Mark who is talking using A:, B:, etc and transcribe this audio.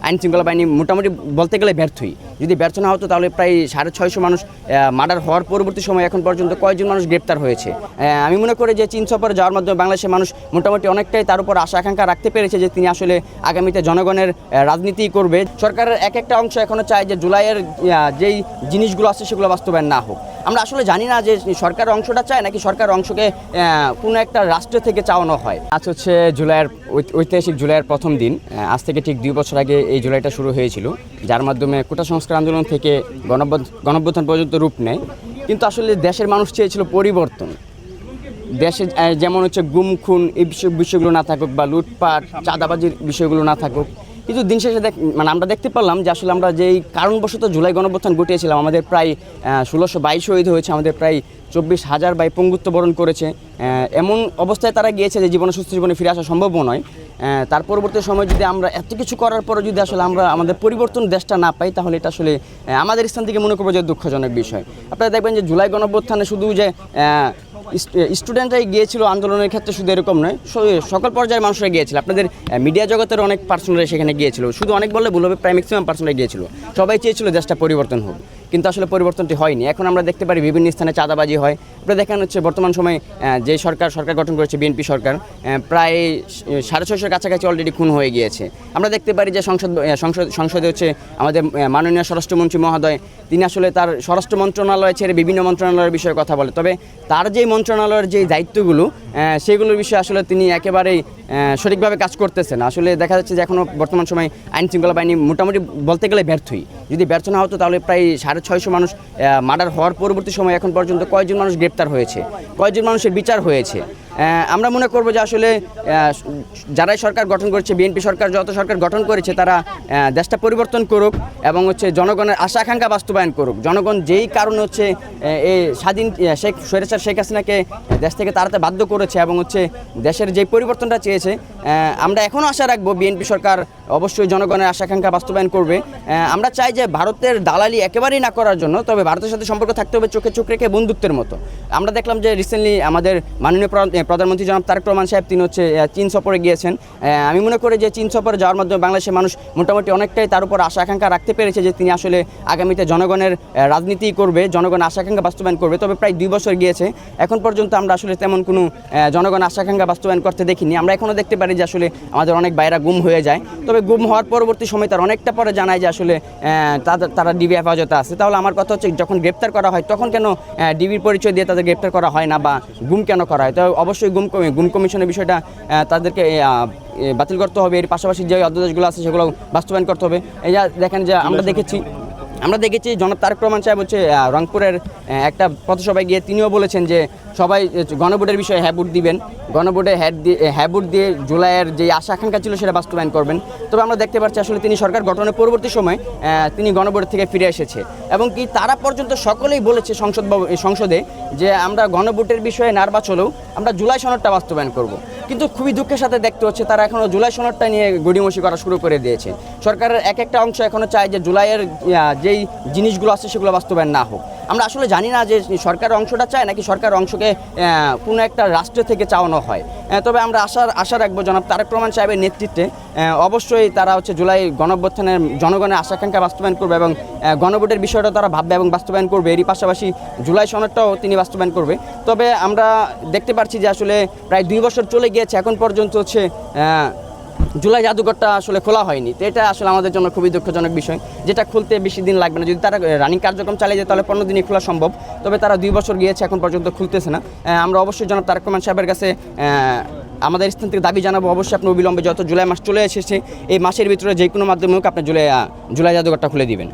A: আইন শৃঙ্খলা বাহিনী মোটামুটি বলতে গেলে ব্যর্থই। যদি ব্যর্থ না হতো তাহলে প্রায় 650 মানুষ মার্ডার হওয়ার পরবর্তী সময় এখন পর্যন্ত কয়েকজন মানুষ গ্রেপ্তার হয়েছে। আমি মনে করি যে চীন সফরে যাওয়ার মাধ্যমে বাংলাদেশের মানুষ মোটামুটি অনেকটাই তার উপর আশা আকাঙ্ক্ষা রাখতে পেরেছে যে তিনি আসলে আগামীতে জনগণের রাজনীতি করবে। সরকারের একটা অংশ এখনও চায় যে জুলাইয়ের যেই জিনিসগুলো আছে সেগুলো বাস্তবায়ন না হোক। আমরা আসলে জানি না যে সরকার অংশটা চায় নাকি সরকার অংশকে কোনো একটা রাষ্ট্র থেকে চাওয়ানো হয়। আজ হচ্ছে ঐতিহাসিক জুলাইয়ের প্রথম দিন। আজ থেকে ঠিক 2 বছর আগে এই জুলাইটা শুরু হয়েছিল, যার মাধ্যমে কোটা সংস্কার আন্দোলন থেকে গণঅভ্যুত্থান পর্যন্ত রূপ নেয়। কিন্তু আসলে দেশের মানুষ চেয়েছিল পরিবর্তন। দেশে যেমন হচ্ছে গুম খুন এই বিষয়গুলো না থাকুক, বা লুটপাট চাঁদাবাজির বিষয়গুলো না থাকুক। কিন্তু দিন শেষে আমরা দেখতে পারলাম যে আসলে আমরা যেই কারণবশত জুলাই গণঅভ্যুত্থান ঘটিয়েছিলাম, আমাদের প্রায় 1622 শহীদ হয়েছে, আমাদের প্রায় 24,000 ভাই পঙ্গুত্ব বরণ করেছে। এমন অবস্থায় তারা গিয়েছে যে সুস্থ জীবনে ফিরে আসা সম্ভব নয়। তার পরবর্তী সময় যদি আমরা এত কিছু করার পরে যদি আসলে আমরা আমাদের পরিবর্তন দেশটা না পাই, তাহলে এটা আসলে আমাদের স্থান থেকে মনে করবো যে দুঃখজনক বিষয়। আপনারা দেখবেন যে জুলাই গণঅভ্যুত্থানে শুধু যে স্টুডেন্টরাই গিয়েছিল আন্দোলনের ক্ষেত্রে, শুধু এরকম নয়, সকল পর্যায়ের মানুষরা গিয়েছিল। আপনাদের মিডিয়া জগতের অনেক পার্সোনালি সেখানে গিয়েছিল, শুধু অনেক বললে ভুল হবে, প্রায় ম্যাক্সিমাম পার্সোনালি গিয়েছিল। সবাই চেয়েছিল দেশটা পরিবর্তন হোক, কিন্তু আসলে পরিবর্তনটি হয়নি। এখন আমরা দেখতে পারি বিভিন্ন স্থানে চাঁদাবাজি হয়। আপনারা দেখেন হচ্ছে বর্তমান সময়ে যে সরকার গঠন করেছে বিএনপি সরকার, প্রায় 650 কাছাকাছি অলরেডি খুন হয়ে গিয়েছে। আমরা দেখতে পারি যে সংসদে হচ্ছে আমাদের মাননীয় স্বরাষ্ট্রমন্ত্রী মহোদয়, তিনি আসলে তার স্বরাষ্ট্র মন্ত্রণালয় ছেড়ে বিভিন্ন মন্ত্রণালয়ের বিষয়ে কথা বলে। তবে তার যেই মন্ত্রণালয়ের যেই দায়িত্বগুলো, সেগুলোর বিষয়ে আসলে তিনি একেবারেই সঠিকভাবে কাজ করতেছেন। আসলে দেখা যাচ্ছে যে এখনও বর্তমান সময়ে আইন শৃঙ্খলা বাহিনী মোটামুটি বলতে গেলে ব্যর্থই। যদি ব্যর্থ না হতো তাহলে প্রায় 650 মানুষ মার্ডার হওয়ার পরবর্তী সময় এখন পর্যন্ত কয়েকজন মানুষ গ্রেপ্তার হয়েছে, কয়েকজন মানুষের বিচার হয়েছে। আমরা মনে করব যে আসলে যারাই সরকার গঠন করেছে, বিএনপি সরকার যত সরকার গঠন করেছে, তারা দেশটা পরিবর্তন করুক এবং হচ্ছে জনগণের আশা আকাঙ্ক্ষা বাস্তবায়ন করুক। জনগণ যেই কারণে হচ্ছে এই স্বাধীন স্বৈরাচার শেখ হাসিনাকে দেশ থেকে তাড়াতে বাধ্য করেছে এবং হচ্ছে দেশের যেই পরিবর্তনটা চেয়েছে, আমরা এখনও আশা রাখবো বিএনপি সরকার অবশ্যই জনগণের আশা আকাঙ্ক্ষা বাস্তবায়ন করবে। আমরা চাই যে ভারতের দালালি একেবারেই না করার জন্য, তবে ভারতের সাথে সম্পর্ক থাকতে হবে চোখে চোখ রেখে বন্ধুত্বের মতো। আমরা দেখলাম যে রিসেন্টলি আমাদের মাননীয় প্রধানমন্ত্রী জনাব তারেক রহমান সাহেব, তিনি হচ্ছে চীন সফরে গিয়েছেন। আমি মনে করি যে চীন সফরে যাওয়ার মাধ্যমে বাংলাদেশের মানুষ মোটামুটি অনেকটাই তার উপর আশা আকাঙ্ক্ষা রাখতে পেরেছে যে তিনি আসলে আগামীতে জনগণের রাজনীতি করবে, জনগণের আশা আকাঙ্ক্ষা বাস্তবায়ন করবে। তবে প্রায় 2 বছর গিয়েছে, এখন পর্যন্ত আমরা আসলে তেমন কোনো জনগণ আশা আকাঙ্ক্ষা বাস্তবায়ন করতে দেখিনি। আমরা এখনও দেখতে পারি যে আসলে আমাদের অনেক ভাইরা গুম হয়ে যায়। তবে গুম হওয়ার পরবর্তী সময় তার অনেকটা পরে জানায় যে আসলে তারা ডিবি হেফাজতে আছে। তাহলে আমার কথা হচ্ছে, যখন গ্রেপ্তার করা হয় তখন কেন ডিবির পরিচয় দিয়ে তাদের গ্রেপ্তার করা হয় না, বা গুম কেন করা হয়? তো অবশ্যই গুম কমিশনের বিষয়টা তাদেরকে বাতিল করতে হবে। এর পাশাপাশি যে অধ্যাদেশগুলো আছে সেগুলো বাস্তবায়ন করতে হবে। এই যা দেখেন যে আমরা দেখেছি জনাব তারেক রহমান সাহেব হচ্ছে রংপুরের একটা পথসভায় গিয়ে তিনিও বলেছেন যে সবাই গণভোটের বিষয়ে হ্যাঁ ভোট দিবেন, গণভোটে হ্যাঁ ভোট দিয়ে জুলাইয়ের যে আশা আকাঙ্ক্ষা ছিল সেটা বাস্তবায়ন করবেন। তবে আমরা দেখতে পাচ্ছি আসলে তিনি সরকার গঠনের পরবর্তী সময় তিনি গণভোট থেকে ফিরে এসেছে, এবং কি তারা পর্যন্ত সকলেই বলেছে সংসদে যে আমরা গণভোটের বিষয়ে নার্ভাস হলেও আমরা জুলাই সনদটা বাস্তবায়ন করব। কিন্তু খুবই দুঃখের সাথে দেখতে হচ্ছে তারা এখনও জুলাই সনদটা নিয়ে গড়িমসি করা শুরু করে দিয়েছে। সরকারের একটা অংশ এখনও চায় যে জুলাইয়ের যেই জিনিসগুলো আছে সেগুলো বাস্তবায়ন না হোক। আমরা আসলে জানি না যে সরকার অংশটা চায় নাকি সরকার অংশকে কোনো একটা রাষ্ট্র থেকে চাওয়ানো হয়। তবে আমরা আশা রাখবো জনাব তারেক রহমান সাহেবের নেতৃত্বে অবশ্যই তারা হচ্ছে জুলাই গণঅভ্যুত্থানের জনগণের আশা আকাঙ্ক্ষা বাস্তবায়ন করবে, এবং গণভোটের বিষয়টা তারা ভাববে এবং বাস্তবায়ন করবে। এরই পাশাপাশি জুলাই সনদটাও তিনি বাস্তবায়ন করবে। তবে আমরা দেখতে পাচ্ছি যে আসলে প্রায় 2 বছর চলে গিয়েছে, এখন পর্যন্ত হচ্ছে জুলাই জাদুঘরটা আসলে খোলা হয়নি। তো এটা আসলে আমাদের জন্য খুবই দুঃখজনক বিষয়, যেটা খুলতে বেশি দিন লাগবে না। যদি তারা রানিং কার্যক্রম চালিয়ে যায় তাহলে 15 দিনই খোলা সম্ভব। তবে তারা 2 বছর গিয়েছে, এখন পর্যন্ত খুলতেছে না। আমরা অবশ্যই জনাব তারেক রহমান সাহেবের কাছে আমাদের স্থান থেকে দাবি জানাবো, অবশ্যই আপনি অবিলম্বে, যত জুলাই মাস চলে এসেছে এই মাসের ভিতরে যে কোনো মাধ্যমে হোক আপনি জুলাই জাদুঘরটা খুলে দিবেন।